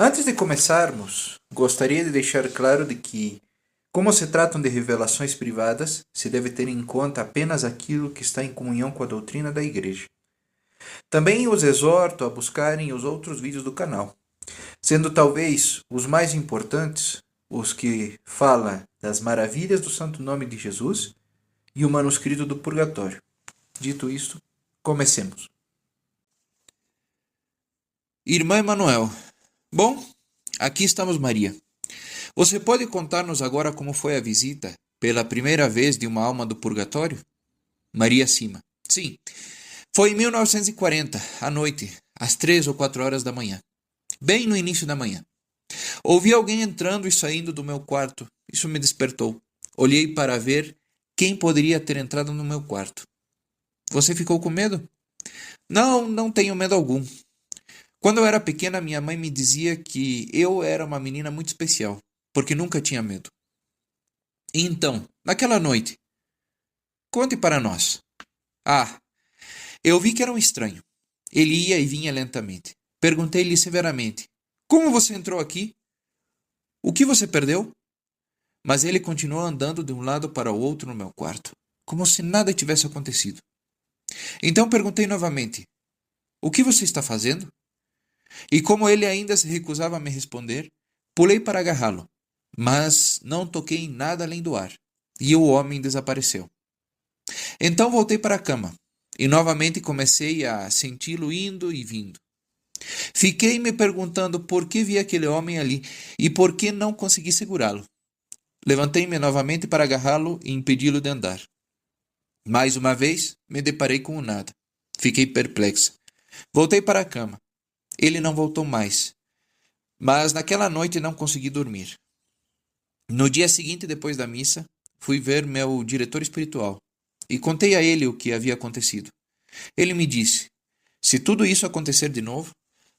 Antes de começarmos, gostaria de deixar claro de que, como se tratam de revelações privadas, se deve ter em conta apenas aquilo que está em comunhão com a doutrina da Igreja. Também os exorto a buscarem os outros vídeos do canal, sendo talvez os mais importantes os que fala das maravilhas do Santo Nome de Jesus e o manuscrito do Purgatório. Dito isto, comecemos. Irmã Emanuel, bom, aqui estamos, Maria. Você pode contar-nos agora como foi a visita, pela primeira vez, de uma alma do purgatório? Maria Cima. Sim, foi em 1940, à noite, às 3 ou 4 horas da manhã. Bem no início da manhã. Ouvi alguém entrando e saindo do meu quarto. Isso me despertou. Olhei para ver quem poderia ter entrado no meu quarto. Você ficou com medo? Não, não tenho medo algum. Quando eu era pequena, minha mãe me dizia que eu era uma menina muito especial, porque nunca tinha medo. E então, naquela noite, conte para nós. Ah, eu vi que era um estranho. Ele ia e vinha lentamente. Perguntei-lhe severamente: Como você entrou aqui? O que você perdeu? Mas ele continuou andando de um lado para o outro no meu quarto, como se nada tivesse acontecido. Então perguntei novamente: O que você está fazendo? E como ele ainda se recusava a me responder, pulei para agarrá-lo, mas não toquei em nada além do ar, e o homem desapareceu. Então voltei para a cama, e novamente comecei a senti-lo indo e vindo. Fiquei me perguntando por que vi aquele homem ali e por que não consegui segurá-lo. Levantei-me novamente para agarrá-lo e impedi-lo de andar. Mais uma vez, me deparei com o nada. Fiquei perplexa. Voltei para a cama. Ele não voltou mais, mas naquela noite não consegui dormir. No dia seguinte, depois da missa, fui ver meu diretor espiritual e contei a ele o que havia acontecido. Ele me disse: Se tudo isso acontecer de novo,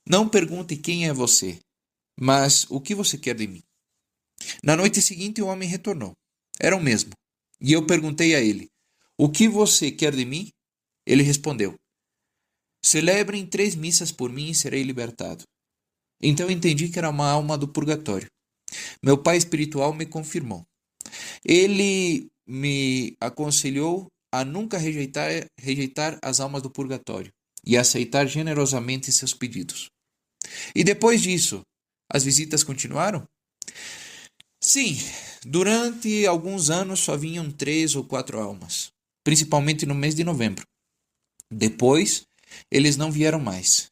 não pergunte quem é você, mas o que você quer de mim. Na noite seguinte, o homem retornou. Era o mesmo. E eu perguntei a ele: O que você quer de mim? Ele respondeu: Celebrem 3 missas por mim e serei libertado. Então entendi que era uma alma do purgatório. Meu pai espiritual me confirmou. Ele me aconselhou a nunca rejeitar as almas do purgatório e aceitar generosamente seus pedidos. E depois disso, as visitas continuaram? Sim, durante alguns anos só vinham 3 ou 4 almas, principalmente no mês de novembro. Depois, eles não vieram mais.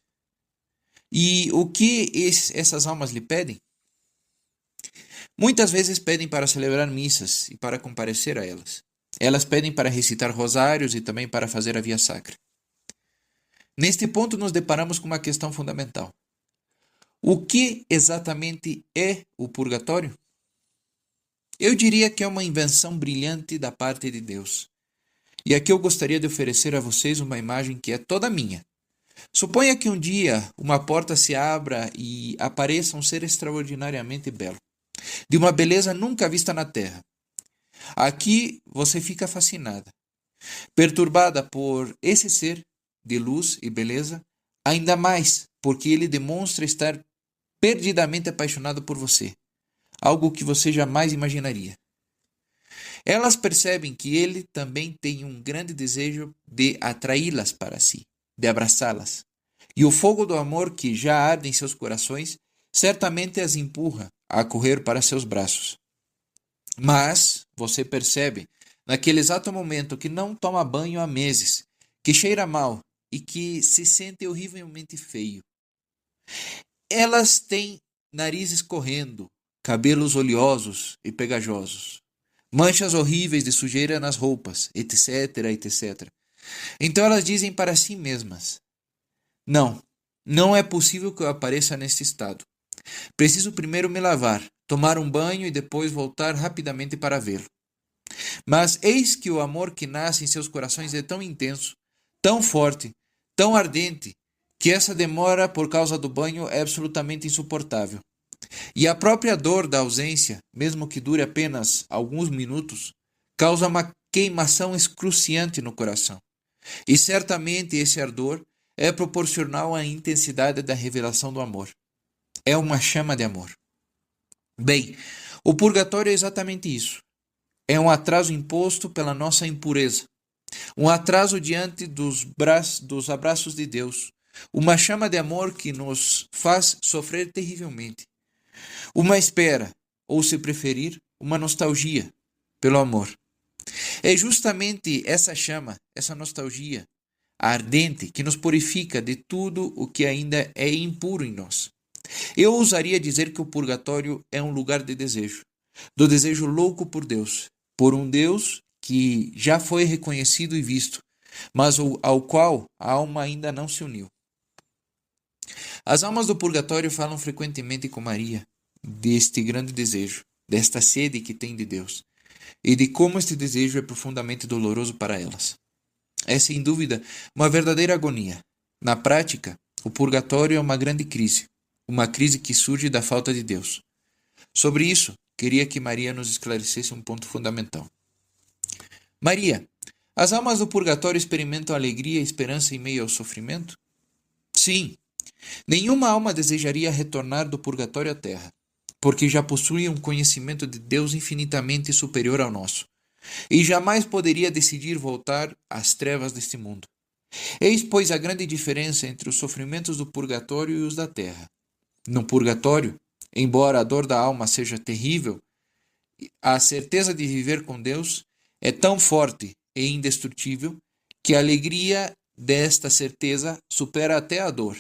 E o que essas almas lhe pedem? Muitas vezes pedem para celebrar missas e para comparecer a elas. Elas pedem para recitar rosários e também para fazer a via sacra. Neste ponto, nos deparamos com uma questão fundamental. O que exatamente é o purgatório? Eu diria que é uma invenção brilhante da parte de Deus. E aqui eu gostaria de oferecer a vocês uma imagem que é toda minha. Suponha que um dia uma porta se abra e apareça um ser extraordinariamente belo, de uma beleza nunca vista na terra. Aqui você fica fascinada, perturbada por esse ser de luz e beleza, ainda mais porque ele demonstra estar perdidamente apaixonado por você, algo que você jamais imaginaria. Elas percebem que ele também tem um grande desejo de atraí-las para si, de abraçá-las. E o fogo do amor que já arde em seus corações certamente as empurra a correr para seus braços. Mas você percebe, naquele exato momento, que não toma banho há meses, que cheira mal e que se sente horrivelmente feio. Elas têm narizes correndo, cabelos oleosos e pegajosos, manchas horríveis de sujeira nas roupas, etc, etc. Então elas dizem para si mesmas: Não, não é possível que eu apareça neste estado. Preciso primeiro me lavar, tomar um banho e depois voltar rapidamente para vê-lo. Mas eis que o amor que nasce em seus corações é tão intenso, tão forte, tão ardente, que essa demora por causa do banho é absolutamente insuportável. E a própria dor da ausência, mesmo que dure apenas alguns minutos, causa uma queimação excruciante no coração. E certamente esse ardor é proporcional à intensidade da revelação do amor. é uma chama de amor. Bem, o purgatório é exatamente isso. É um atraso imposto pela nossa impureza. Um atraso diante dos abraços de Deus. Uma chama de amor que nos faz sofrer terrivelmente. Uma espera, ou se preferir, uma nostalgia pelo amor. É justamente essa chama, essa nostalgia ardente que nos purifica de tudo o que ainda é impuro em nós. Eu ousaria dizer que o purgatório é um lugar de desejo, do desejo louco por um Deus que já foi reconhecido e visto, mas ao qual a alma ainda não se uniu. As almas do purgatório falam frequentemente com Maria deste grande desejo, desta sede que tem de Deus, e de como este desejo é profundamente doloroso para elas. É sem dúvida uma verdadeira agonia. Na prática, o purgatório é uma grande crise, uma crise que surge da falta de Deus. Sobre isso, queria que Maria nos esclarecesse um ponto fundamental. Maria, as almas do purgatório experimentam alegria e esperança em meio ao sofrimento? Sim. Nenhuma alma desejaria retornar do purgatório à terra, porque já possui um conhecimento de Deus infinitamente superior ao nosso, e jamais poderia decidir voltar às trevas deste mundo. Eis, pois, a grande diferença entre os sofrimentos do purgatório e os da terra. No purgatório, embora a dor da alma seja terrível, a certeza de viver com Deus é tão forte e indestrutível que a alegria desta certeza supera até a dor.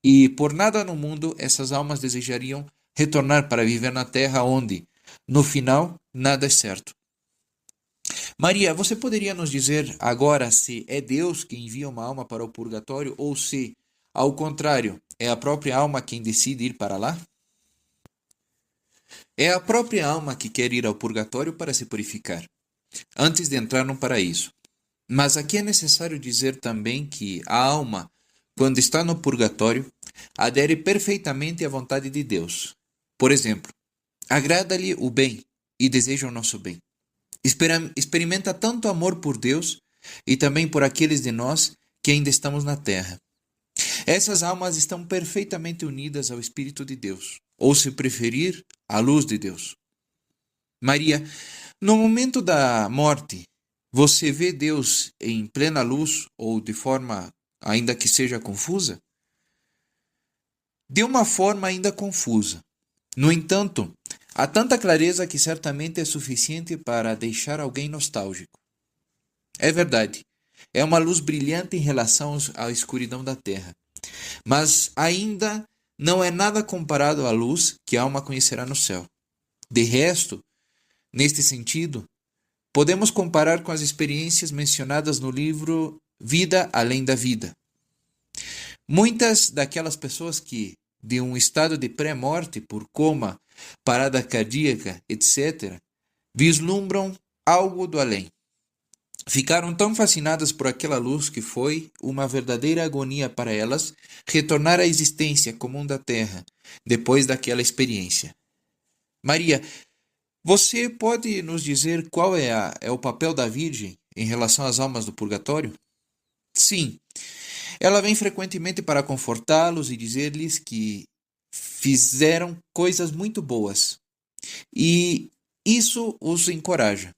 E por nada no mundo essas almas desejariam retornar para viver na terra onde, no final, nada é certo. Maria, você poderia nos dizer agora se é Deus que envia uma alma para o purgatório ou se, ao contrário, é a própria alma quem decide ir para lá? É a própria alma que quer ir ao purgatório para se purificar, antes de entrar no paraíso. Mas aqui é necessário dizer também que a alma, quando está no purgatório, adere perfeitamente à vontade de Deus. Por exemplo, agrada-lhe o bem e deseja o nosso bem. Experimenta tanto amor por Deus e também por aqueles de nós que ainda estamos na terra. Essas almas estão perfeitamente unidas ao Espírito de Deus, ou se preferir, à luz de Deus. Maria, no momento da morte, você vê Deus em plena luz ou de forma ainda que seja confusa? De uma forma ainda confusa. No entanto, há tanta clareza que certamente é suficiente para deixar alguém nostálgico. É verdade, é uma luz brilhante em relação à escuridão da terra, mas ainda não é nada comparado à luz que a alma conhecerá no céu. De resto, neste sentido, podemos comparar com as experiências mencionadas no livro Vida Além da Vida. Muitas daquelas pessoas que, de um estado de pré-morte por coma, parada cardíaca, etc., vislumbram algo do além. Ficaram tão fascinadas por aquela luz que foi uma verdadeira agonia para elas retornar à existência comum da Terra depois daquela experiência. Maria, você pode nos dizer qual é o papel da Virgem em relação às almas do purgatório? Sim, ela vem frequentemente para confortá-los e dizer-lhes que fizeram coisas muito boas. E isso os encoraja.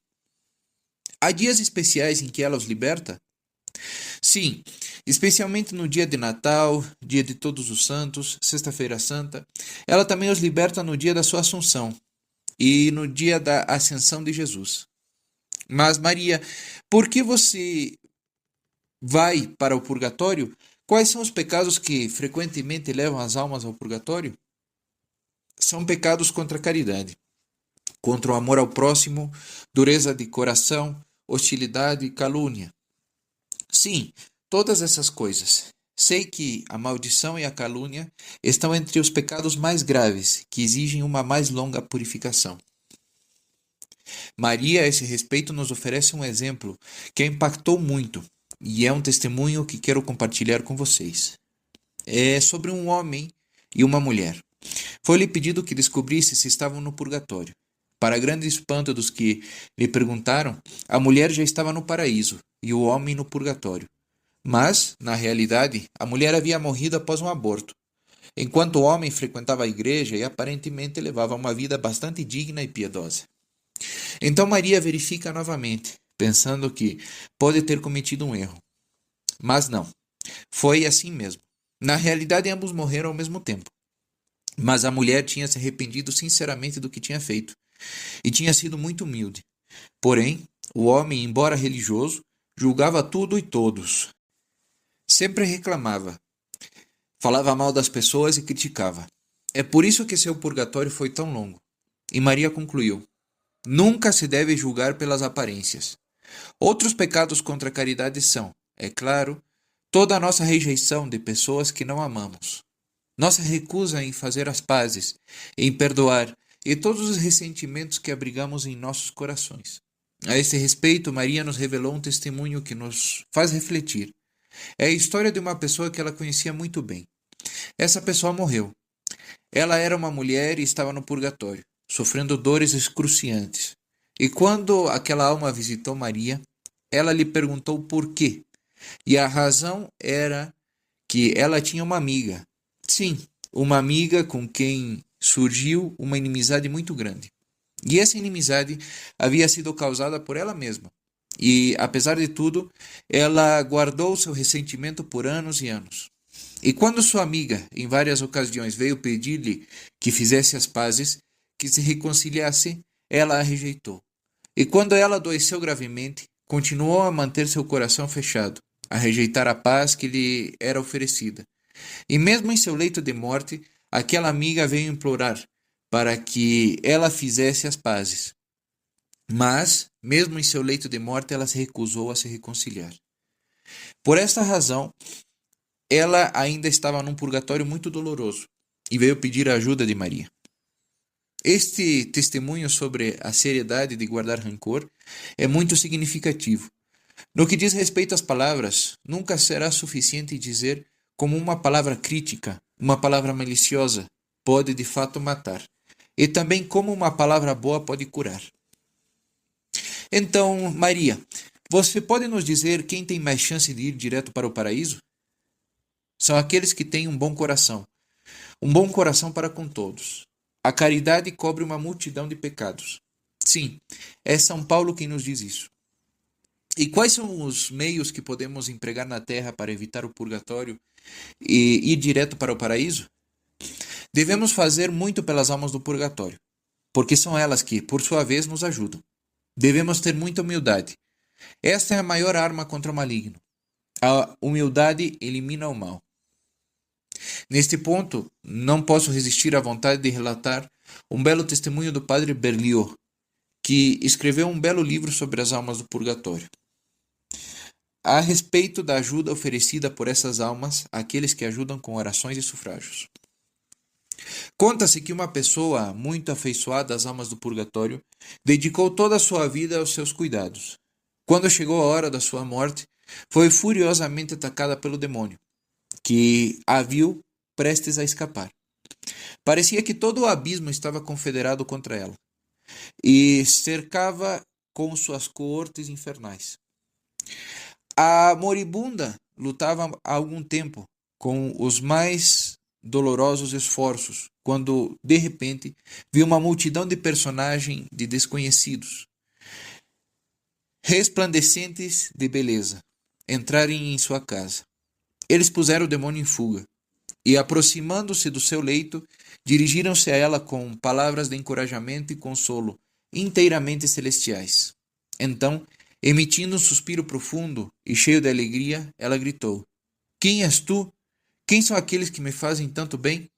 Há dias especiais em que ela os liberta? Sim, especialmente no dia de Natal, dia de Todos os Santos, Sexta-feira Santa. Ela também os liberta no dia da sua Assunção e no dia da Ascensão de Jesus. Mas, Maria, por que você vai para o purgatório? Quais são os pecados que frequentemente levam as almas ao purgatório? São pecados contra a caridade, contra o amor ao próximo, dureza de coração, hostilidade e calúnia. Sim, todas essas coisas. Sei que a maldição e a calúnia estão entre os pecados mais graves, que exigem uma mais longa purificação. Maria, a esse respeito, nos oferece um exemplo que a impactou muito, e é um testemunho que quero compartilhar com vocês. É sobre um homem e uma mulher. Foi-lhe pedido que descobrisse se estavam no purgatório. Para grande espanto dos que lhe perguntaram, a mulher já estava no paraíso e o homem no purgatório. Mas, na realidade, a mulher havia morrido após um aborto. enquanto o homem frequentava a igreja e aparentemente levava uma vida bastante digna e piedosa. Então Maria verifica novamente, pensando que pode ter cometido um erro. Mas não, foi assim mesmo. Na realidade, ambos morreram ao mesmo tempo. Mas a mulher tinha se arrependido sinceramente do que tinha feito e tinha sido muito humilde. Porém, o homem, embora religioso, julgava tudo e todos. Sempre reclamava, falava mal das pessoas e criticava. É por isso que seu purgatório foi tão longo. E Maria concluiu: nunca se deve julgar pelas aparências. Outros pecados contra a caridade são, é claro, toda a nossa rejeição de pessoas que não amamos, nossa recusa em fazer as pazes, em perdoar e todos os ressentimentos que abrigamos em nossos corações. A esse respeito, Maria nos revelou um testemunho que nos faz refletir. É a história de uma pessoa que ela conhecia muito bem. Essa pessoa morreu. Ela era uma mulher e estava no purgatório, sofrendo dores excruciantes. E quando aquela alma visitou Maria, ela lhe perguntou por quê. E a razão era que ela tinha uma amiga. Sim, uma amiga com quem surgiu uma inimizade muito grande. E essa inimizade havia sido causada por ela mesma. E, apesar de tudo, ela guardou seu ressentimento por anos e anos. E quando sua amiga, em várias ocasiões, veio pedir-lhe que fizesse as pazes, que se reconciliasse, ela a rejeitou. E quando ela adoeceu gravemente, continuou a manter seu coração fechado, a rejeitar a paz que lhe era oferecida. E mesmo em seu leito de morte, aquela amiga veio implorar para que ela fizesse as pazes. Mas, mesmo em seu leito de morte, ela se recusou a se reconciliar. Por esta razão, ela ainda estava num purgatório muito doloroso e veio pedir a ajuda de Maria. Este testemunho sobre a seriedade de guardar rancor é muito significativo. No que diz respeito às palavras, nunca será suficiente dizer como uma palavra crítica, uma palavra maliciosa, pode de fato matar, e também como uma palavra boa pode curar. Então, Maria, você pode nos dizer quem tem mais chance de ir direto para o paraíso? São aqueles que têm um bom coração para com todos. A caridade cobre uma multidão de pecados. Sim, é São Paulo quem nos diz isso. E quais são os meios que podemos empregar na terra para evitar o purgatório e ir direto para o paraíso? Devemos fazer muito pelas almas do purgatório, porque são elas que, por sua vez, nos ajudam. Devemos ter muita humildade. Esta é a maior arma contra o maligno. A humildade elimina o mal. Neste ponto, não posso resistir à vontade de relatar um belo testemunho do padre Berlioz, que escreveu um belo livro sobre as almas do purgatório. A respeito da ajuda oferecida por essas almas àqueles que ajudam com orações e sufrágios. Conta-se que uma pessoa muito afeiçoada às almas do purgatório dedicou toda a sua vida aos seus cuidados. Quando chegou a hora da sua morte, foi furiosamente atacada pelo demônio, que a viu prestes a escapar. Parecia que todo o abismo estava confederado contra ela e cercava com suas coortes infernais. A moribunda lutava há algum tempo com os mais dolorosos esforços, quando, de repente, viu uma multidão de personagens de desconhecidos, resplandecentes de beleza, entrarem em sua casa. Eles puseram o demônio em fuga e, aproximando-se do seu leito, dirigiram-se a ela com palavras de encorajamento e consolo inteiramente celestiais. Então, emitindo um suspiro profundo e cheio de alegria, ela gritou: "Quem és tu? Quem são aqueles que me fazem tanto bem?"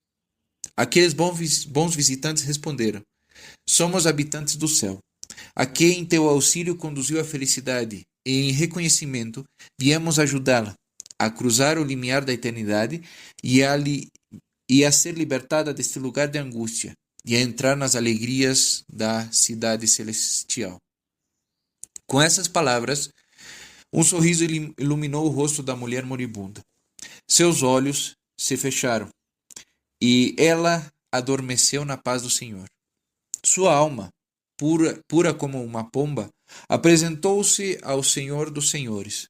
Aqueles bons visitantes responderam: "Somos habitantes do céu, a quem teu auxílio conduziu à felicidade, e em reconhecimento viemos ajudá-la a cruzar o limiar da eternidade e a ser libertada deste lugar de angústia e a entrar nas alegrias da cidade celestial." Com essas palavras, um sorriso iluminou o rosto da mulher moribunda. Seus olhos se fecharam e ela adormeceu na paz do Senhor. Sua alma, pura como uma pomba, apresentou-se ao Senhor dos Senhores.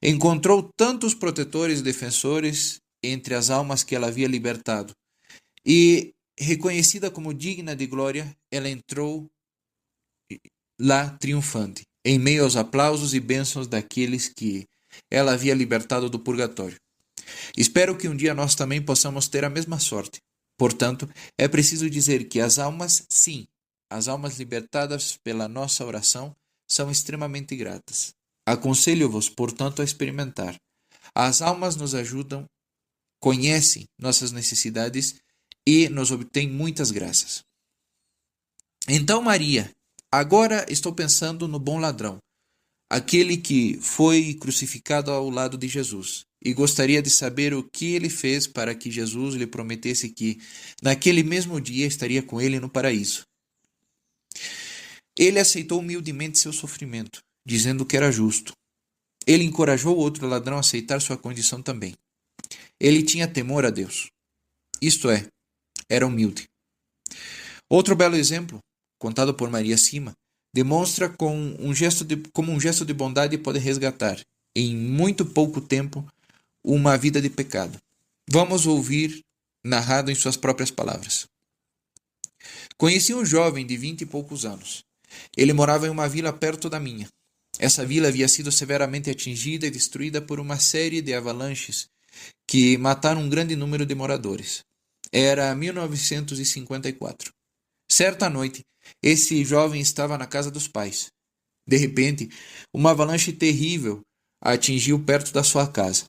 Encontrou tantos protetores e defensores entre as almas que ela havia libertado. E, reconhecida como digna de glória, ela entrou lá triunfante, em meio aos aplausos e bênçãos daqueles que ela havia libertado do purgatório. Espero que um dia nós também possamos ter a mesma sorte. Portanto, é preciso dizer que as almas, sim, as almas libertadas pela nossa oração, são extremamente gratas. Aconselho-vos, portanto, a experimentar. As almas nos ajudam, conhecem nossas necessidades e nos obtêm muitas graças. Então, Maria, agora estou pensando no bom ladrão, aquele que foi crucificado ao lado de Jesus, e gostaria de saber o que ele fez para que Jesus lhe prometesse que, naquele mesmo dia, estaria com ele no paraíso. Ele aceitou humildemente seu sofrimento, dizendo que era justo. Ele encorajou o outro ladrão a aceitar sua condição também. Ele tinha temor a Deus. Isto é, era humilde. Outro belo exemplo, contado por Maria acima, demonstra como um gesto de bondade pode resgatar, em muito pouco tempo, uma vida de pecado. Vamos ouvir narrado em suas próprias palavras. Conheci um jovem de 20 e poucos anos. Ele morava em uma vila perto da minha. Essa vila havia sido severamente atingida e destruída por uma série de avalanches que mataram um grande número de moradores. Era 1954. Certa noite, esse jovem estava na casa dos pais. De repente, uma avalanche terrível atingiu perto da sua casa.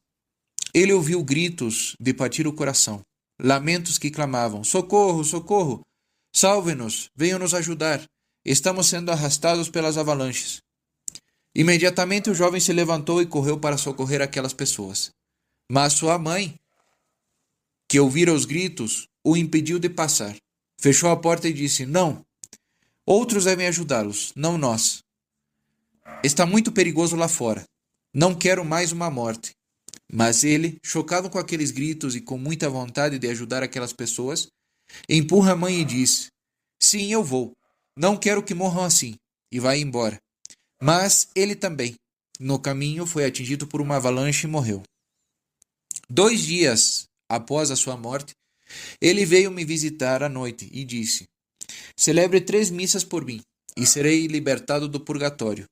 Ele ouviu gritos de partir o coração, lamentos que clamavam: "Socorro, socorro! Salve-nos, venham nos ajudar! Estamos sendo arrastados pelas avalanches." Imediatamente o jovem se levantou e correu para socorrer aquelas pessoas. Mas sua mãe, que ouvira os gritos, o impediu de passar. Fechou a porta e disse: "Não, outros devem ajudá-los, não nós. Está muito perigoso lá fora. Não quero mais uma morte." Mas ele, chocado com aqueles gritos e com muita vontade de ajudar aquelas pessoas, empurra a mãe e diz: "Sim, eu vou. Não quero que morram assim." E vai embora. Mas ele também, no caminho, foi atingido por uma avalanche e morreu. 2 dias após a sua morte, ele veio me visitar à noite e disse: "Celebre 3 missas por mim, e serei libertado do purgatório."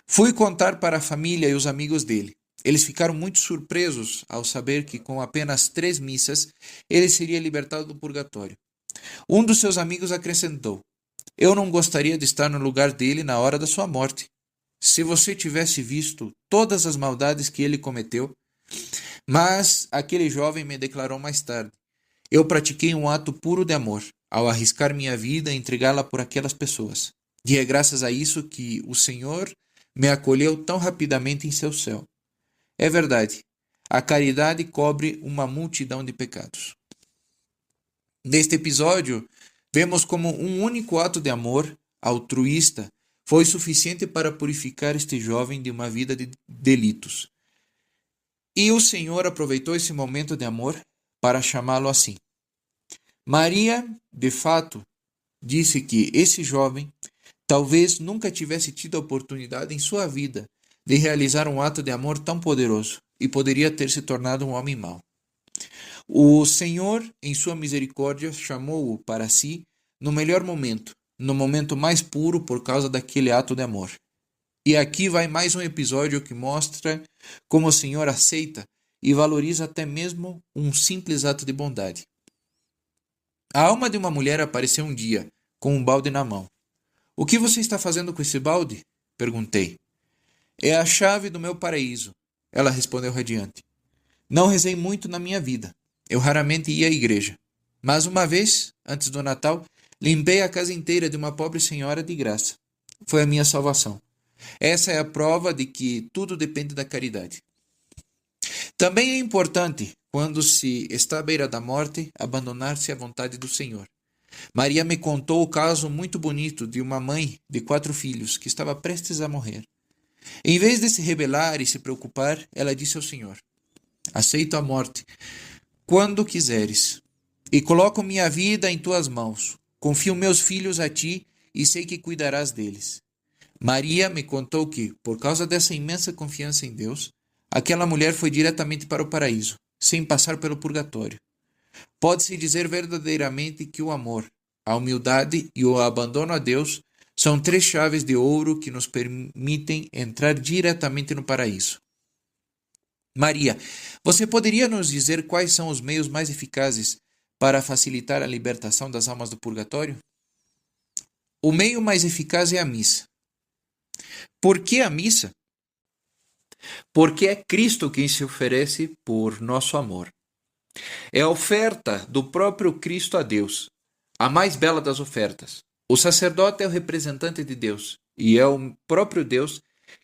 Fui contar para a família e os amigos dele. Eles ficaram muito surpresos ao saber que, com apenas 3 missas, ele seria libertado do purgatório. Um dos seus amigos acrescentou: "Eu não gostaria de estar no lugar dele na hora da sua morte. Se você tivesse visto todas as maldades que ele cometeu." Mas aquele jovem me declarou mais tarde: "Eu pratiquei um ato puro de amor, ao arriscar minha vida e entregá-la por aquelas pessoas. E é graças a isso que o Senhor me acolheu tão rapidamente em seu céu." É verdade, a caridade cobre uma multidão de pecados. Neste episódio, vemos como um único ato de amor altruísta foi suficiente para purificar este jovem de uma vida de delitos. E o Senhor aproveitou esse momento de amor para chamá-lo assim. Maria, de fato, disse que esse jovem talvez nunca tivesse tido a oportunidade em sua vida de realizar um ato de amor tão poderoso e poderia ter se tornado um homem mau. O Senhor, em sua misericórdia, chamou-o para si no melhor momento, no momento mais puro por causa daquele ato de amor. E aqui vai mais um episódio que mostra como o Senhor aceita e valoriza até mesmo um simples ato de bondade. A alma de uma mulher apareceu um dia, com um balde na mão. "O que você está fazendo com esse balde?" perguntei. "É a chave do meu paraíso," ela respondeu radiante. "Não rezei muito na minha vida. Eu raramente ia à igreja. Mas uma vez, antes do Natal, limpei a casa inteira de uma pobre senhora de graça. Foi a minha salvação. Essa é a prova de que tudo depende da caridade." Também é importante, quando se está à beira da morte, abandonar-se à vontade do Senhor. Maria me contou o caso muito bonito de uma mãe de 4 filhos que estava prestes a morrer. Em vez de se rebelar e se preocupar, ela disse ao Senhor: "Aceito a morte quando quiseres, e coloco minha vida em tuas mãos. Confio meus filhos a ti e sei que cuidarás deles." Maria me contou que, por causa dessa imensa confiança em Deus, aquela mulher foi diretamente para o paraíso, sem passar pelo purgatório. Pode-se dizer verdadeiramente que o amor, a humildade e o abandono a Deus são três chaves de ouro que nos permitem entrar diretamente no paraíso. Maria, você poderia nos dizer quais são os meios mais eficazes para facilitar a libertação das almas do purgatório? O meio mais eficaz é a missa. Por que a missa? Porque é Cristo quem se oferece por nosso amor. É a oferta do próprio Cristo a Deus, a mais bela das ofertas. O sacerdote é o representante de Deus, e é o próprio Deus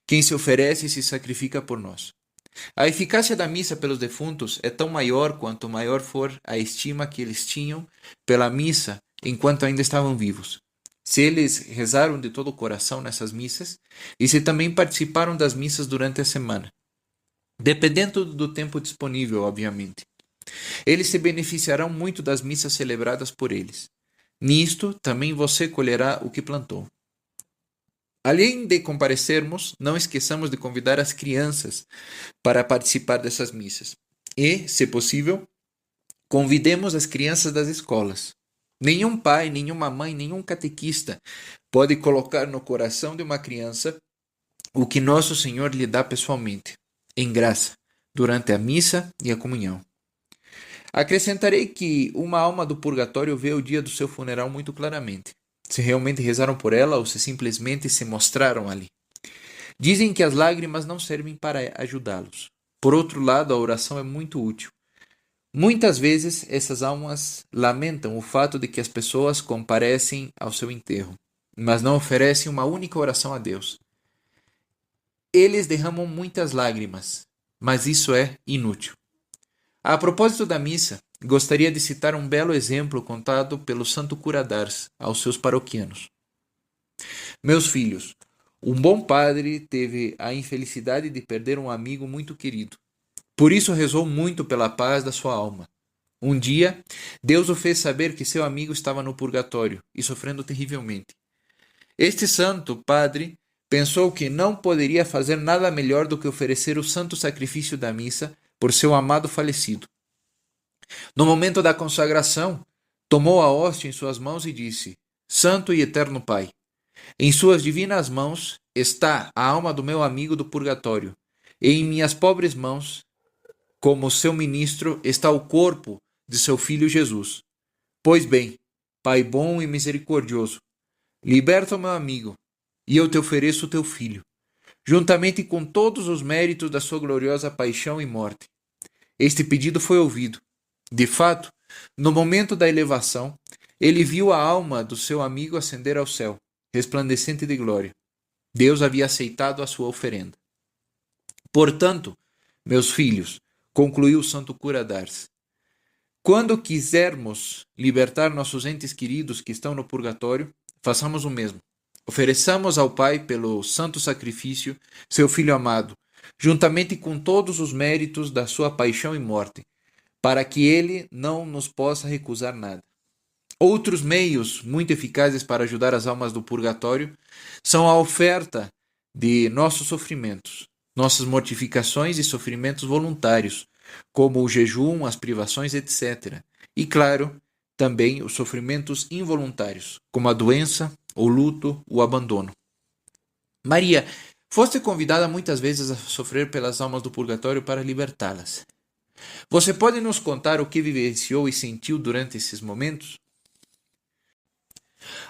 quem se oferece e se sacrifica por nós. A eficácia da missa pelos defuntos é tão maior quanto maior for a estima que eles tinham pela missa enquanto ainda estavam vivos. Se eles rezaram de todo o coração nessas missas e se também participaram das missas durante a semana. Dependendo do tempo disponível, obviamente. Eles se beneficiarão muito das missas celebradas por eles. Nisto, também você colherá o que plantou. Além de comparecermos, não esqueçamos de convidar as crianças para participar dessas missas. E, se possível, convidemos as crianças das escolas. Nenhum pai, nenhuma mãe, nenhum catequista pode colocar no coração de uma criança o que nosso Senhor lhe dá pessoalmente, em graça, durante a missa e a comunhão. Acrescentarei que uma alma do purgatório vê o dia do seu funeral muito claramente, se realmente rezaram por ela ou se simplesmente se mostraram ali. Dizem que as lágrimas não servem para ajudá-los. Por outro lado, a oração é muito útil. Muitas vezes, essas almas lamentam o fato de que as pessoas comparecem ao seu enterro, mas não oferecem uma única oração a Deus. Eles derramam muitas lágrimas, mas isso é inútil. A propósito da missa, gostaria de citar um belo exemplo contado pelo santo cura d'Ars aos seus paroquianos. Meus filhos, um bom padre teve a infelicidade de perder um amigo muito querido. Por isso rezou muito pela paz da sua alma. Um dia, Deus o fez saber que seu amigo estava no purgatório e sofrendo terrivelmente. Este santo padre pensou que não poderia fazer nada melhor do que oferecer o santo sacrifício da missa por seu amado falecido. No momento da consagração, tomou a hóstia em suas mãos e disse: Santo e eterno Pai, em suas divinas mãos está a alma do meu amigo do purgatório, e em minhas pobres mãos, como seu ministro, está o corpo de seu filho Jesus. Pois bem, Pai bom e misericordioso, liberta o meu amigo, e eu te ofereço o teu filho, juntamente com todos os méritos da sua gloriosa paixão e morte. Este pedido foi ouvido. De fato, no momento da elevação, ele viu a alma do seu amigo ascender ao céu, resplandecente de glória. Deus havia aceitado a sua oferenda. Portanto, meus filhos, concluiu o santo cura d'Ars, quando quisermos libertar nossos entes queridos que estão no purgatório, façamos o mesmo. Ofereçamos ao Pai, pelo santo sacrifício, seu Filho amado, juntamente com todos os méritos da sua paixão e morte, para que ele não nos possa recusar nada. Outros meios muito eficazes para ajudar as almas do purgatório são a oferta de nossos sofrimentos, nossas mortificações e sofrimentos voluntários, como o jejum, as privações, etc. E, claro, também os sofrimentos involuntários, como a doença, o luto, o abandono. Maria, foste convidada muitas vezes a sofrer pelas almas do purgatório para libertá-las. Você pode nos contar o que vivenciou e sentiu durante esses momentos?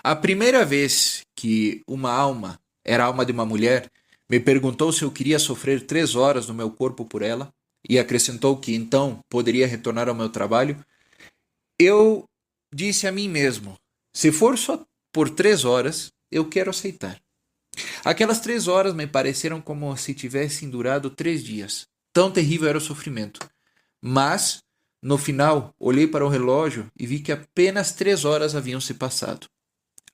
A primeira vez que uma alma, era a alma de uma mulher, me perguntou se eu queria sofrer 3 horas no meu corpo por ela, e acrescentou que então poderia retornar ao meu trabalho, eu disse a mim mesmo, se for só por 3 horas, eu quero aceitar. Aquelas 3 horas me pareceram como se tivessem durado 3 dias. Tão terrível era o sofrimento. Mas, no final, olhei para o relógio e vi que apenas 3 horas haviam se passado.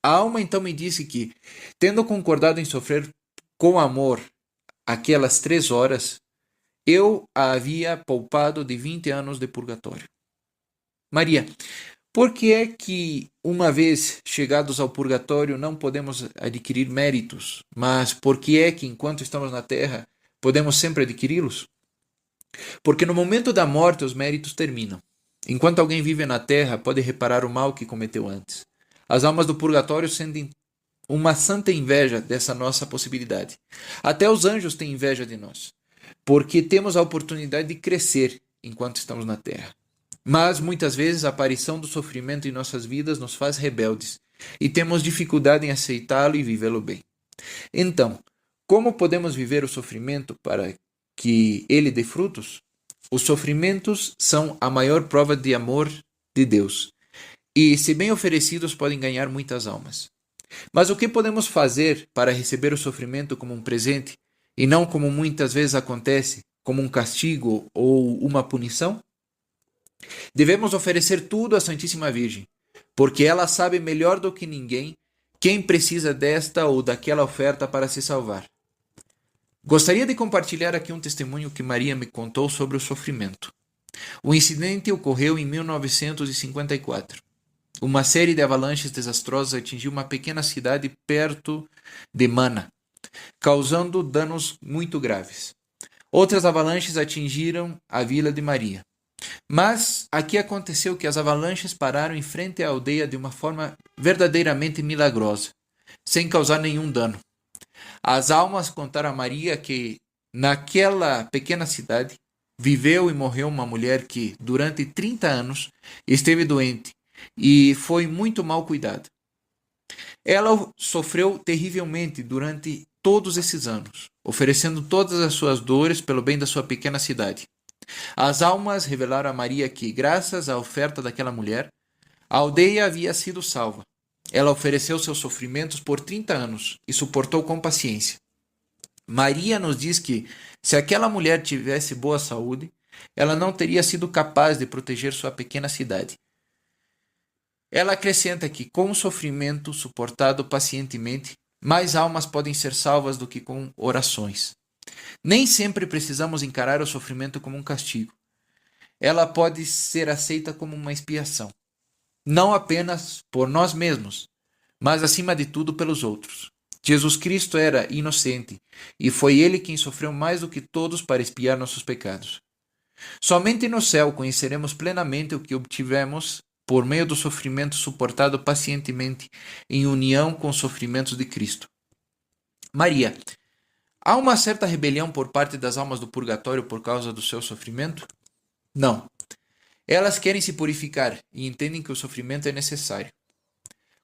A alma então me disse que, tendo concordado em sofrer com amor aquelas 3 horas, eu a havia poupado de 20 anos de purgatório. Maria, por que é que, uma vez chegados ao purgatório, não podemos adquirir méritos, mas por que é que, enquanto estamos na Terra, podemos sempre adquiri-los? Porque no momento da morte os méritos terminam. Enquanto alguém vive na terra, pode reparar o mal que cometeu antes. As almas do purgatório sentem uma santa inveja dessa nossa possibilidade. Até os anjos têm inveja de nós, porque temos a oportunidade de crescer enquanto estamos na terra. Mas muitas vezes a aparição do sofrimento em nossas vidas nos faz rebeldes e temos dificuldade em aceitá-lo e vivê-lo bem. Então, como podemos viver o sofrimento para que ele dê frutos? Os sofrimentos são a maior prova de amor de Deus e, se bem oferecidos, podem ganhar muitas almas. Mas o que podemos fazer para receber o sofrimento como um presente e não como muitas vezes acontece, como um castigo ou uma punição? Devemos oferecer tudo à Santíssima Virgem, porque ela sabe melhor do que ninguém quem precisa desta ou daquela oferta para se salvar. Gostaria de compartilhar aqui um testemunho que Maria me contou sobre o sofrimento. O incidente ocorreu em 1954. Uma série de avalanches desastrosas atingiu uma pequena cidade perto de Mana, causando danos muito graves. Outras avalanches atingiram a vila de Maria. Mas aqui aconteceu que as avalanches pararam em frente à aldeia de uma forma verdadeiramente milagrosa, sem causar nenhum dano. As almas contaram a Maria que, naquela pequena cidade, viveu e morreu uma mulher que, durante 30 anos, esteve doente e foi muito mal cuidada. Ela sofreu terrivelmente durante todos esses anos, oferecendo todas as suas dores pelo bem da sua pequena cidade. As almas revelaram a Maria que, graças à oferta daquela mulher, a aldeia havia sido salva. Ela ofereceu seus sofrimentos por 30 anos e suportou com paciência. Maria nos diz que, se aquela mulher tivesse boa saúde, ela não teria sido capaz de proteger sua pequena cidade. Ela acrescenta que, com o sofrimento suportado pacientemente, mais almas podem ser salvas do que com orações. Nem sempre precisamos encarar o sofrimento como um castigo. Ela pode ser aceita como uma expiação, não apenas por nós mesmos, mas acima de tudo pelos outros. Jesus Cristo era inocente e foi ele quem sofreu mais do que todos para expiar nossos pecados. Somente no céu conheceremos plenamente o que obtivemos por meio do sofrimento suportado pacientemente em união com os sofrimentos de Cristo. Maria, há uma certa rebelião por parte das almas do purgatório por causa do seu sofrimento? Não. Elas querem se purificar e entendem que o sofrimento é necessário.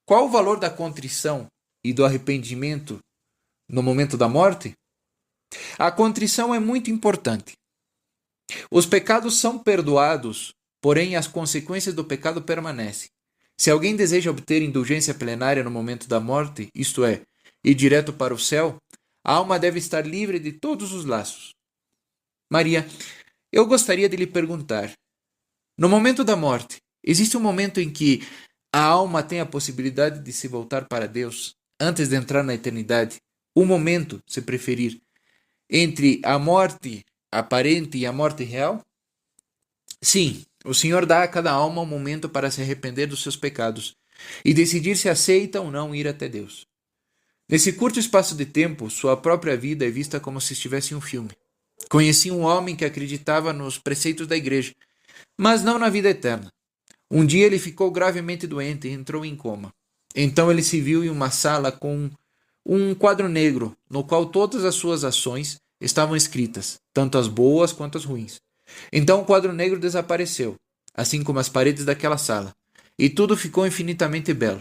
Qual o valor da contrição e do arrependimento no momento da morte? A contrição é muito importante. Os pecados são perdoados, porém as consequências do pecado permanecem. Se alguém deseja obter indulgência plenária no momento da morte, isto é, ir direto para o céu, a alma deve estar livre de todos os laços. Maria, eu gostaria de lhe perguntar, no momento da morte, existe um momento em que a alma tem a possibilidade de se voltar para Deus antes de entrar na eternidade? Um momento, se preferir, entre a morte aparente e a morte real? Sim, o Senhor dá a cada alma um momento para se arrepender dos seus pecados e decidir se aceita ou não ir até Deus. Nesse curto espaço de tempo, sua própria vida é vista como se estivesse em um filme. Conheci um homem que acreditava nos preceitos da igreja, mas não na vida eterna. Um dia ele ficou gravemente doente e entrou em coma. Então ele se viu em uma sala com um quadro negro, no qual todas as suas ações estavam escritas, tanto as boas quanto as ruins. Então o quadro negro desapareceu, assim como as paredes daquela sala, e tudo ficou infinitamente belo.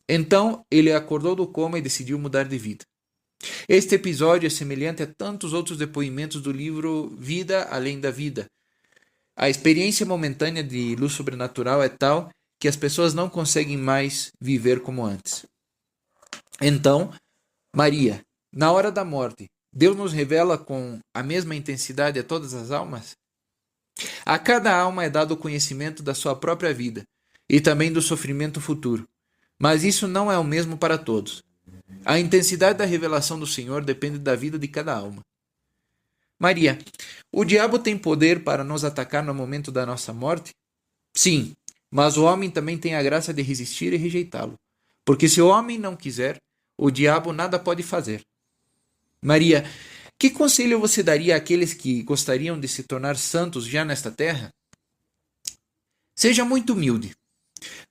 Então ele acordou do coma e decidiu mudar de vida. Este episódio é semelhante a tantos outros depoimentos do livro Vida Além da Vida. A experiência momentânea de luz sobrenatural é tal que as pessoas não conseguem mais viver como antes. Então, Maria, na hora da morte, Deus nos revela com a mesma intensidade a todas as almas? A cada alma é dado o conhecimento da sua própria vida e também do sofrimento futuro, mas isso não é o mesmo para todos. A intensidade da revelação do Senhor depende da vida de cada alma. Maria, o diabo tem poder para nos atacar no momento da nossa morte? Sim, mas o homem também tem a graça de resistir e rejeitá-lo. Porque se o homem não quiser, o diabo nada pode fazer. Maria, Que conselho você daria àqueles que gostariam de se tornar santos já nesta terra? Seja muito humilde.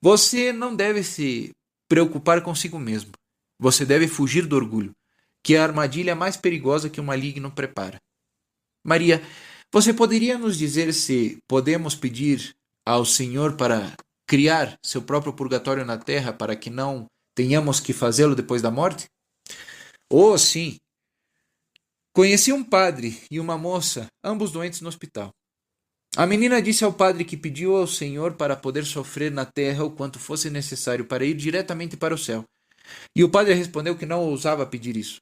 Você não deve se preocupar consigo mesmo. Você deve fugir do orgulho, que é a armadilha mais perigosa que o maligno prepara. Maria, você poderia nos dizer se podemos pedir ao Senhor para criar seu próprio purgatório na terra para que não tenhamos que fazê-lo depois da morte? Oh, sim. Conheci um padre e uma moça, ambos doentes no hospital. A menina disse ao padre que pediu ao Senhor para poder sofrer na terra o quanto fosse necessário para ir diretamente para o céu. E o padre respondeu que não ousava pedir isso.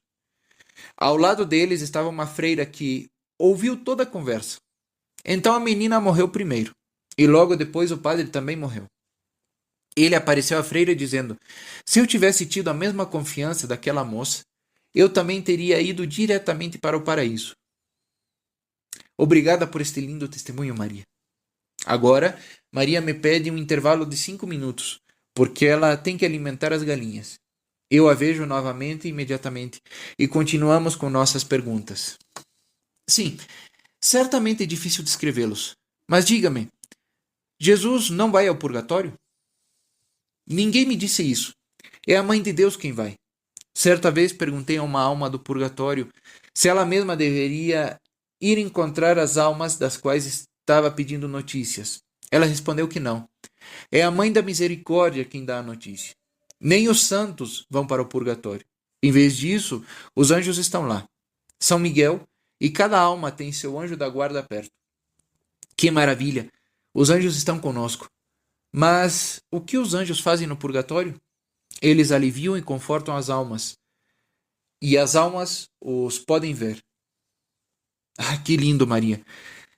Ao lado deles estava uma freira que ouviu toda a conversa. Então a menina morreu primeiro, e logo depois o padre também morreu. Ele apareceu à freira dizendo: se eu tivesse tido a mesma confiança daquela moça, eu também teria ido diretamente para o paraíso. Obrigada por este lindo testemunho, Maria. Agora, Maria me pede um intervalo de 5 minutos, porque ela tem que alimentar as galinhas. Eu a vejo novamente imediatamente e continuamos com nossas perguntas. Sim, certamente é difícil descrevê-los, mas diga-me, Jesus não vai ao purgatório? Ninguém me disse isso. É a Mãe de Deus quem vai. Certa vez perguntei a uma alma do purgatório se ela mesma deveria ir encontrar as almas das quais estava pedindo notícias. Ela respondeu que não. É a Mãe da Misericórdia quem dá a notícia. Nem os santos vão para o purgatório. Em vez disso, os anjos estão lá. São Miguel, e cada alma tem seu anjo da guarda perto. Que maravilha! Os anjos estão conosco. Mas o que os anjos fazem no purgatório? Eles aliviam e confortam as almas. E as almas os podem ver. Ah, que lindo, Maria!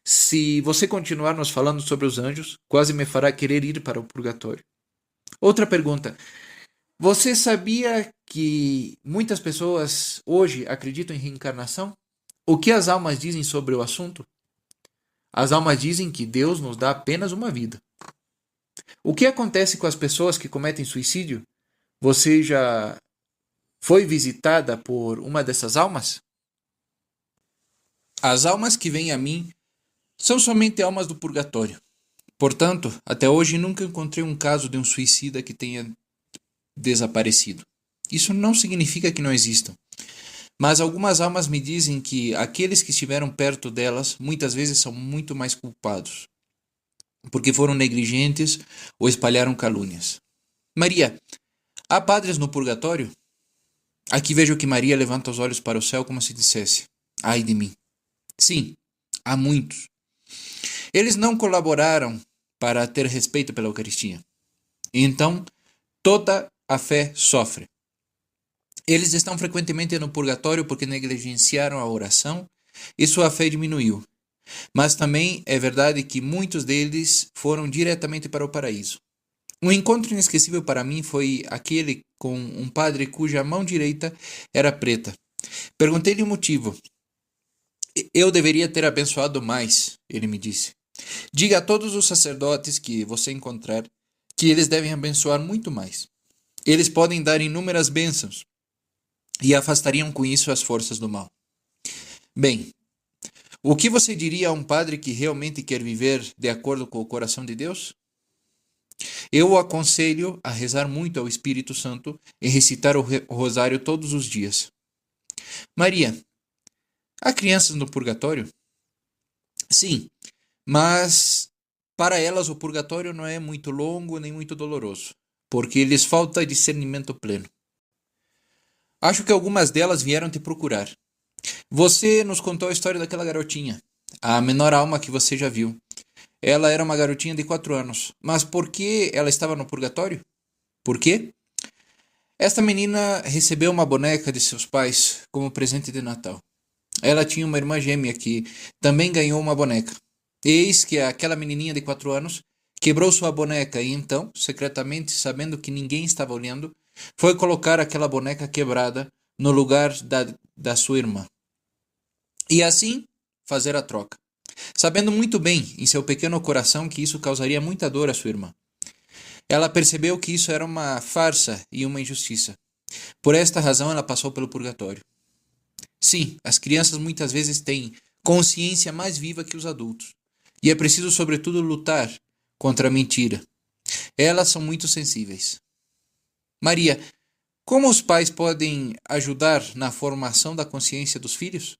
Se você continuar nos falando sobre os anjos, quase me fará querer ir para o purgatório. Outra pergunta. Você sabia que muitas pessoas hoje acreditam em reencarnação? O que as almas dizem sobre o assunto? As almas dizem que Deus nos dá apenas uma vida. O que acontece com as pessoas que cometem suicídio? Você já foi visitada por uma dessas almas? As almas que vêm a mim são somente almas do purgatório. Portanto, até hoje nunca encontrei um caso de um suicida que tenha desaparecido. Isso não significa que não existam. Mas algumas almas me dizem que aqueles que estiveram perto delas muitas vezes são muito mais culpados, porque foram negligentes ou espalharam calúnias. Maria, há padres no purgatório? Aqui vejo que Maria levanta os olhos para o céu como se dissesse: ai de mim. Sim, há muitos. Eles não colaboraram para ter respeito pela Eucaristia. Então, toda a fé sofre. Eles estão frequentemente no purgatório porque negligenciaram a oração e sua fé diminuiu. Mas também é verdade que muitos deles foram diretamente para o paraíso. Um encontro inesquecível para mim foi aquele com um padre cuja mão direita era preta. Perguntei-lhe o motivo. Eu deveria ter abençoado mais, ele me disse. Diga a todos os sacerdotes que você encontrar que eles devem abençoar muito mais. Eles podem dar inúmeras bênçãos e afastariam com isso as forças do mal. Bem, o que você diria a um padre que realmente quer viver de acordo com o coração de Deus? Eu o aconselho a rezar muito ao Espírito Santo e recitar o rosário todos os dias. Maria, há crianças no purgatório? Sim, mas para elas o purgatório não é muito longo nem muito doloroso, porque lhes falta discernimento pleno. Acho que algumas delas vieram te procurar. Você nos contou a história daquela garotinha, a menor alma que você já viu. Ela era uma garotinha de 4 anos. Mas por que ela estava no purgatório? Por quê? Esta menina recebeu uma boneca de seus pais como presente de Natal. Ela tinha uma irmã gêmea que também ganhou uma boneca. Eis que aquela menininha de 4 anos quebrou sua boneca e então, secretamente, sabendo que ninguém estava olhando, foi colocar aquela boneca quebrada no lugar da sua irmã. E assim fazer a troca, sabendo muito bem em seu pequeno coração que isso causaria muita dor à sua irmã. Ela percebeu que isso era uma farsa e uma injustiça. Por esta razão ela passou pelo purgatório. Sim, as crianças muitas vezes têm consciência mais viva que os adultos. E é preciso, sobretudo, lutar contra a mentira. Elas são muito sensíveis. Maria, como os pais podem ajudar na formação da consciência dos filhos?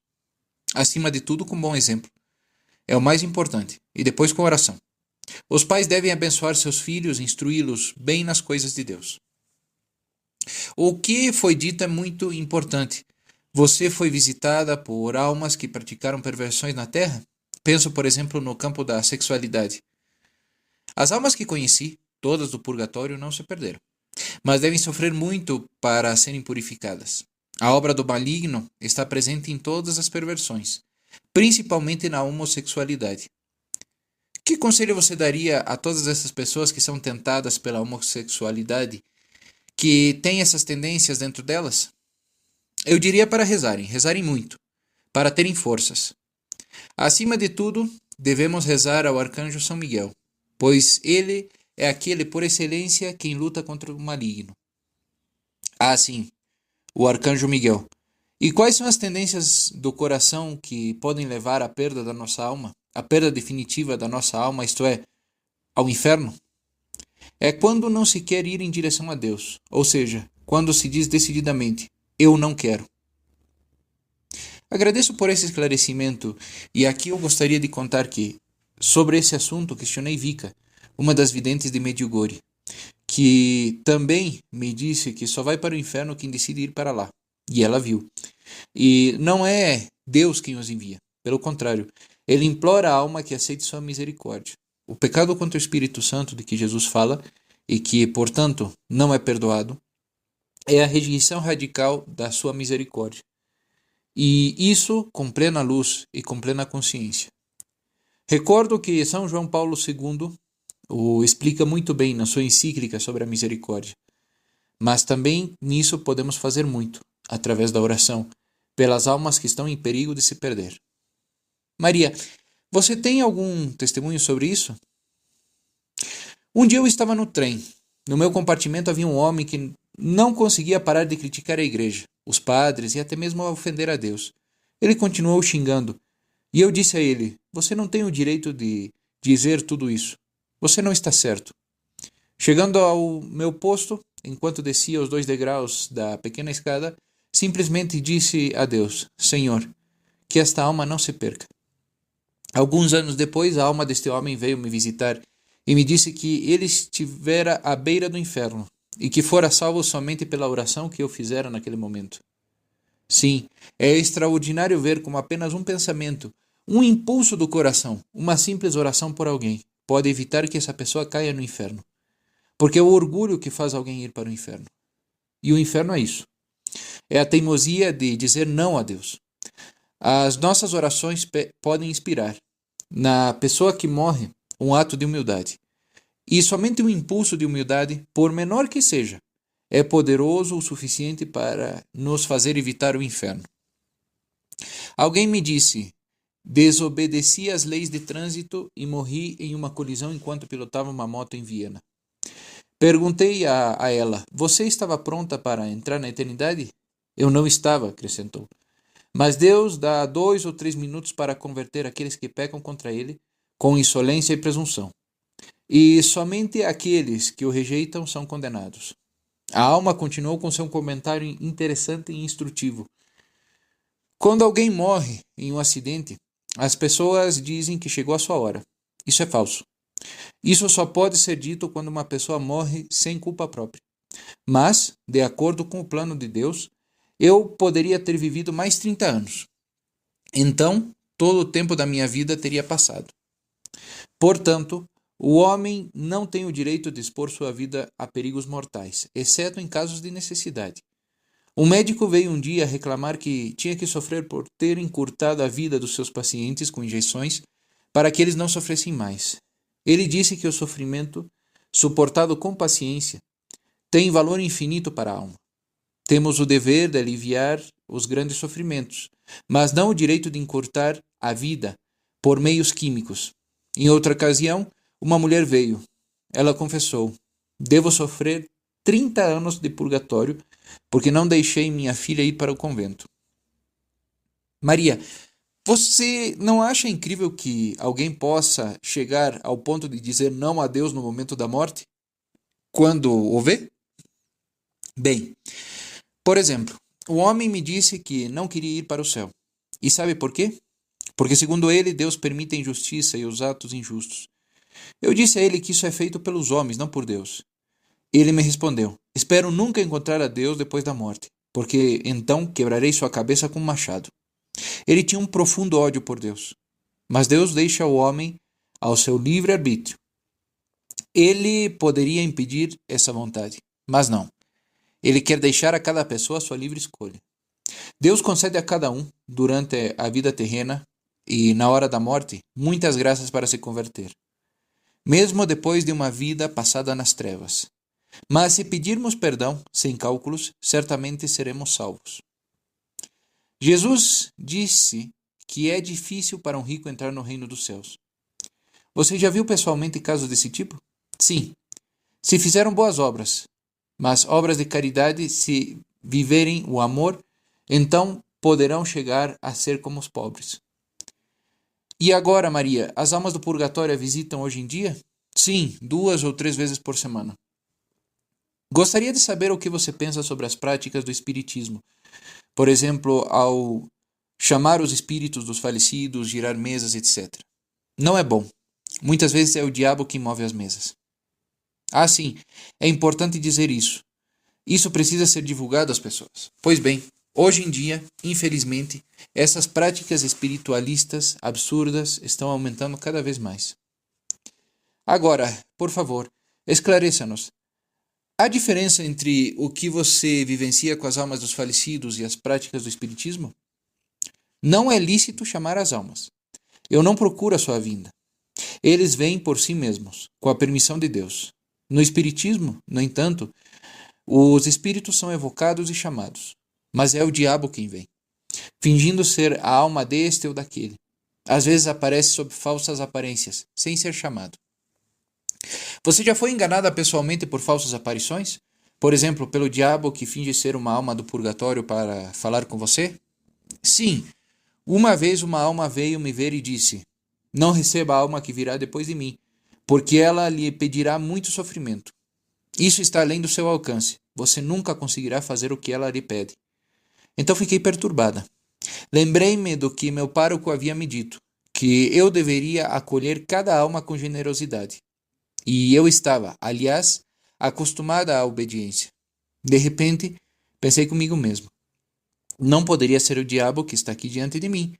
Acima de tudo, com bom exemplo. É o mais importante. E depois com oração. Os pais devem abençoar seus filhos, instruí-los bem nas coisas de Deus. O que foi dito é muito importante. Você foi visitada por almas que praticaram perversões na terra? Penso, por exemplo, no campo da sexualidade. As almas que conheci, todas do purgatório, não se perderam, mas devem sofrer muito para serem purificadas. A obra do maligno está presente em todas as perversões, principalmente na homossexualidade. Que conselho você daria a todas essas pessoas que são tentadas pela homossexualidade, que têm essas tendências dentro delas? Eu diria para rezarem muito, para terem forças. Acima de tudo, devemos rezar ao arcanjo São Miguel, pois ele é aquele por excelência quem luta contra o maligno. Ah, sim, o arcanjo Miguel. E quais são as tendências do coração que podem levar à perda da nossa alma, à perda definitiva da nossa alma, isto é, ao inferno? É quando não se quer ir em direção a Deus, ou seja, quando se diz decididamente, eu não quero. Agradeço por esse esclarecimento e aqui eu gostaria de contar que, sobre esse assunto, questionei Vika, uma das videntes de Medjugorje, que também me disse que só vai para o inferno quem decide ir para lá. E ela viu. E não é Deus quem os envia. Pelo contrário, ele implora a alma que aceite sua misericórdia. O pecado contra o Espírito Santo de que Jesus fala, e que, portanto, não é perdoado, é a rejeição radical da sua misericórdia. E isso com plena luz e com plena consciência. Recordo que São João Paulo II o explica muito bem na sua encíclica sobre a misericórdia. Mas também nisso podemos fazer muito, através da oração, pelas almas que estão em perigo de se perder. Maria, você tem algum testemunho sobre isso? Um dia eu estava no trem. No meu compartimento havia um homem que não conseguia parar de criticar a igreja, os padres e até mesmo ofender a Deus. Ele continuou xingando. E eu disse a ele, você não tem o direito de dizer tudo isso. Você não está certo. Chegando ao meu posto, enquanto descia os 2 degraus da pequena escada, simplesmente disse a Deus, Senhor, que esta alma não se perca. Alguns anos depois, a alma deste homem veio me visitar e me disse que ele estivera à beira do inferno e que fora salvo somente pela oração que eu fizera naquele momento. Sim, é extraordinário ver como apenas um pensamento, um impulso do coração, uma simples oração por alguém, pode evitar que essa pessoa caia no inferno. Porque é o orgulho que faz alguém ir para o inferno. E o inferno é isso. É a teimosia de dizer não a Deus. As nossas orações podem inspirar na pessoa que morre um ato de humildade. E somente um impulso de humildade, por menor que seja, é poderoso o suficiente para nos fazer evitar o inferno. Alguém me disse, desobedeci às leis de trânsito e morri em uma colisão enquanto pilotava uma moto em Viena. Perguntei a ela, você estava pronta para entrar na eternidade? Eu não estava, acrescentou. Mas Deus dá 2 ou 3 minutos para converter aqueles que pecam contra ele com insolência e presunção. E somente aqueles que o rejeitam são condenados. A alma continuou com seu comentário interessante e instrutivo. Quando alguém morre em um acidente, as pessoas dizem que chegou a sua hora. Isso é falso. Isso só pode ser dito quando uma pessoa morre sem culpa própria. Mas, de acordo com o plano de Deus, eu poderia ter vivido mais 30 anos. Então, todo o tempo da minha vida teria passado. Portanto, o homem não tem o direito de expor sua vida a perigos mortais, exceto em casos de necessidade. Um médico veio um dia reclamar que tinha que sofrer por ter encurtado a vida dos seus pacientes com injeções para que eles não sofressem mais. Ele disse que o sofrimento, suportado com paciência, tem valor infinito para a alma. Temos o dever de aliviar os grandes sofrimentos, mas não o direito de encurtar a vida por meios químicos. Em outra ocasião, uma mulher veio. Ela confessou, devo sofrer 30 anos de purgatório porque não deixei minha filha ir para o convento. Maria, você não acha incrível que alguém possa chegar ao ponto de dizer não a Deus no momento da morte, quando o vê? Bem, por exemplo, o homem me disse que não queria ir para o céu. E sabe por quê? Porque, segundo ele, Deus permite a injustiça e os atos injustos. Eu disse a ele que isso é feito pelos homens, não por Deus. Ele me respondeu: Espero nunca encontrar a Deus depois da morte, porque então quebrarei sua cabeça com um machado. Ele tinha um profundo ódio por Deus. Mas Deus deixa o homem ao seu livre-arbítrio. Ele poderia impedir essa vontade, mas não. Ele quer deixar a cada pessoa a sua livre escolha. Deus concede a cada um, durante a vida terrena e na hora da morte, muitas graças para se converter, mesmo depois de uma vida passada nas trevas. Mas se pedirmos perdão, sem cálculos, certamente seremos salvos. Jesus disse que é difícil para um rico entrar no reino dos céus. Você já viu pessoalmente casos desse tipo? Sim. Se fizeram boas obras, mas obras de caridade, se viverem o amor, então poderão chegar a ser como os pobres. E agora, Maria, as almas do purgatório a visitam hoje em dia? Sim, 2 ou 3 vezes por semana. Gostaria de saber o que você pensa sobre as práticas do espiritismo. Por exemplo, ao chamar os espíritos dos falecidos, girar mesas, etc. Não é bom. Muitas vezes é o diabo que move as mesas. Ah, sim, é importante dizer isso. Isso precisa ser divulgado às pessoas. Pois bem, hoje em dia, infelizmente, essas práticas espiritualistas absurdas estão aumentando cada vez mais. Agora, por favor, esclareça-nos. Há diferença entre o que você vivencia com as almas dos falecidos e as práticas do espiritismo? Não é lícito chamar as almas. Eu não procuro a sua vinda. Eles vêm por si mesmos, com a permissão de Deus. No espiritismo, no entanto, os espíritos são evocados e chamados, mas é o diabo quem vem, fingindo ser a alma deste ou daquele. Às vezes aparece sob falsas aparências, sem ser chamado. Você já foi enganada pessoalmente por falsas aparições? Por exemplo, pelo diabo que finge ser uma alma do purgatório para falar com você? Sim, uma vez uma alma veio me ver e disse: Não receba a alma que virá depois de mim, porque ela lhe pedirá muito sofrimento. Isso está além do seu alcance. Você nunca conseguirá fazer o que ela lhe pede. Então fiquei perturbada. Lembrei-me do que meu pároco havia me dito, que eu deveria acolher cada alma com generosidade. E eu estava, aliás, acostumada à obediência. De repente, pensei comigo mesmo: não poderia ser o diabo que está aqui diante de mim,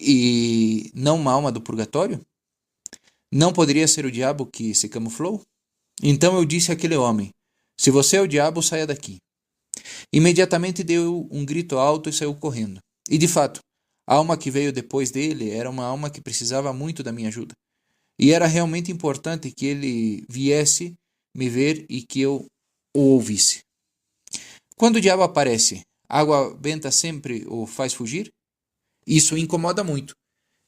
e não uma alma do purgatório? Não poderia ser o diabo que se camuflou? Então eu disse àquele homem: Se você é o diabo, saia daqui. Imediatamente deu um grito alto e saiu correndo. E de fato, a alma que veio depois dele era uma alma que precisava muito da minha ajuda. E era realmente importante que ele viesse me ver e que eu o ouvisse. Quando o diabo aparece, a água benta sempre o faz fugir? Isso o incomoda muito,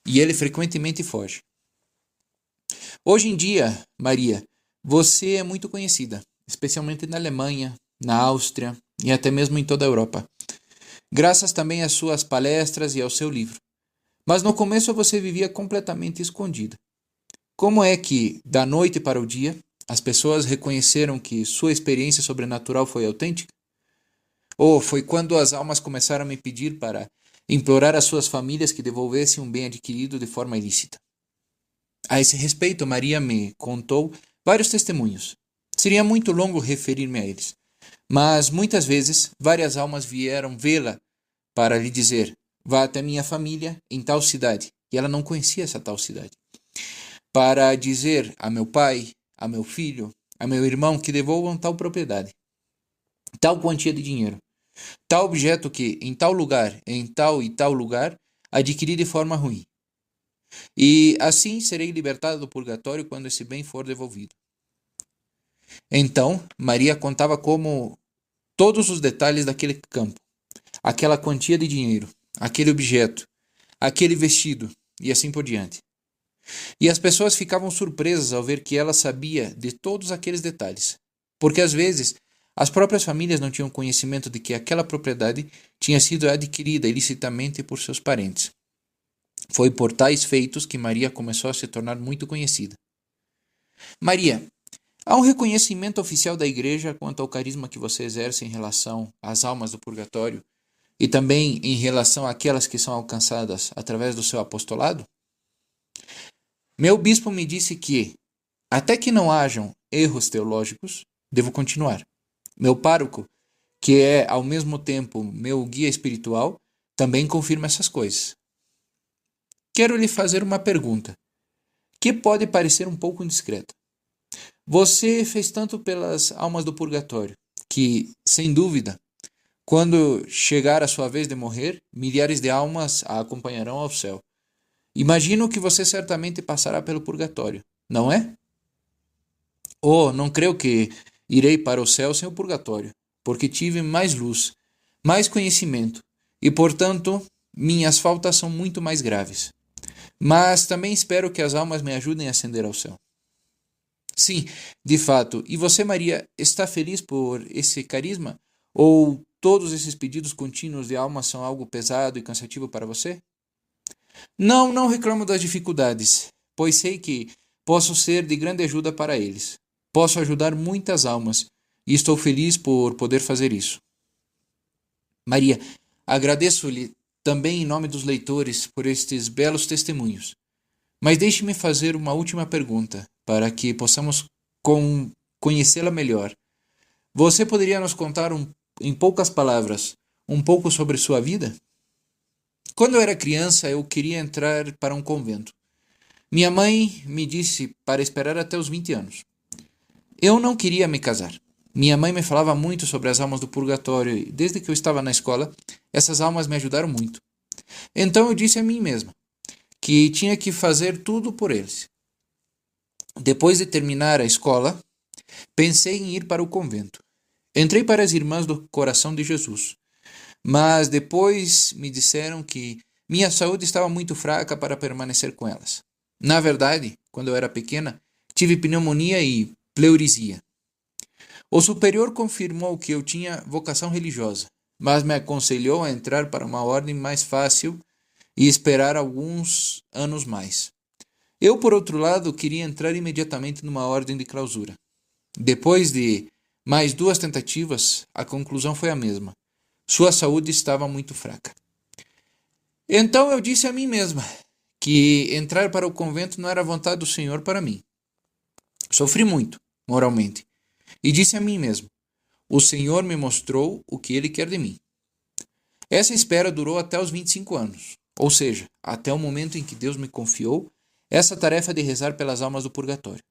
e ele frequentemente foge. Hoje em dia, Maria, você é muito conhecida, especialmente na Alemanha, na Áustria e até mesmo em toda a Europa, graças também às suas palestras e ao seu livro. Mas no começo você vivia completamente escondida. Como é que, da noite para o dia, as pessoas reconheceram que sua experiência sobrenatural foi autêntica? Ou foi quando as almas começaram a me pedir para implorar às suas famílias que devolvessem um bem adquirido de forma ilícita? A esse respeito, Maria me contou vários testemunhos. Seria muito longo referir-me a eles, mas muitas vezes várias almas vieram vê-la para lhe dizer: vá até minha família em tal cidade, e ela não conhecia essa tal cidade, para dizer a meu pai, a meu filho, a meu irmão que devolvam tal propriedade, tal quantia de dinheiro, tal objeto que, em tal lugar, em tal e tal lugar, adquiri de forma ruim. E assim serei libertada do purgatório quando esse bem for devolvido. Então, Maria contava como todos os detalhes daquele campo, aquela quantia de dinheiro, aquele objeto, aquele vestido e assim por diante. E as pessoas ficavam surpresas ao ver que ela sabia de todos aqueles detalhes, porque às vezes As próprias famílias não tinham conhecimento de que aquela propriedade tinha sido adquirida ilicitamente por seus parentes. Foi por tais feitos que Maria começou a se tornar muito conhecida. Maria, há um reconhecimento oficial da Igreja quanto ao carisma que você exerce em relação às almas do purgatório e também em relação àquelas que são alcançadas através do seu apostolado? Meu bispo me disse que, até que não hajam erros teológicos, devo continuar. Meu pároco, que é ao mesmo tempo meu guia espiritual, também confirma essas coisas. Quero lhe fazer uma pergunta, que pode parecer um pouco indiscreta. Você fez tanto pelas almas do purgatório, que, sem dúvida, quando chegar a sua vez de morrer, milhares de almas a acompanharão ao céu. Imagino que você certamente passará pelo purgatório, não é? Oh, não creio que irei para o céu sem o purgatório, porque tive mais luz, mais conhecimento, e, portanto, minhas faltas são muito mais graves. Mas também espero que as almas me ajudem a ascender ao céu. Sim, de fato. E você, Maria, está feliz por esse carisma? Ou todos esses pedidos contínuos de alma são algo pesado e cansativo para você? Não, não reclamo das dificuldades, pois sei que posso ser de grande ajuda para eles. Posso ajudar muitas almas e estou feliz por poder fazer isso. Maria, agradeço-lhe também em nome dos leitores por estes belos testemunhos. Mas deixe-me fazer uma última pergunta, para que possamos conhecê-la melhor. Você poderia nos contar, em poucas palavras, um pouco sobre sua vida? Quando eu era criança, eu queria entrar para um convento. Minha mãe me disse para esperar até os 20 anos. Eu não queria me casar. Minha mãe me falava muito sobre as almas do purgatório e, desde que eu estava na escola, essas almas me ajudaram muito. Então eu disse a mim mesma que tinha que fazer tudo por eles. Depois de terminar a escola, pensei em ir para o convento. Entrei para as Irmãs do Coração de Jesus, mas depois me disseram que minha saúde estava muito fraca para permanecer com elas. Na verdade, quando eu era pequena, tive pneumonia e pleurisia. O superior confirmou que eu tinha vocação religiosa, mas me aconselhou a entrar para uma ordem mais fácil e esperar alguns anos mais. Eu, por outro lado, queria entrar imediatamente numa ordem de clausura. Depois de mais 2 tentativas, a conclusão foi a mesma. Sua saúde estava muito fraca. Então eu disse a mim mesma que entrar para o convento não era a vontade do Senhor para mim. Sofri muito, moralmente, e disse a mim mesmo: o Senhor me mostrou o que Ele quer de mim. Essa espera durou até os 25 anos, ou seja, até o momento em que Deus me confiou essa tarefa de rezar pelas almas do purgatório.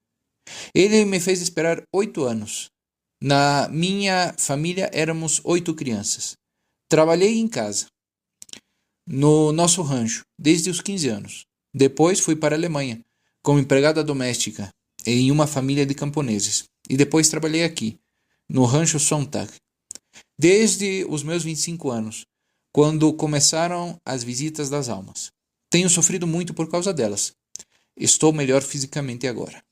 Ele me fez esperar 8 anos. Na minha família éramos 8 crianças. Trabalhei em casa, no nosso rancho, desde os 15 anos. Depois fui para a Alemanha, como empregada doméstica, em uma família de camponeses. E depois trabalhei aqui, no rancho Sontag, desde os meus 25 anos, quando começaram as visitas das almas. Tenho sofrido muito por causa delas. Estou melhor fisicamente agora.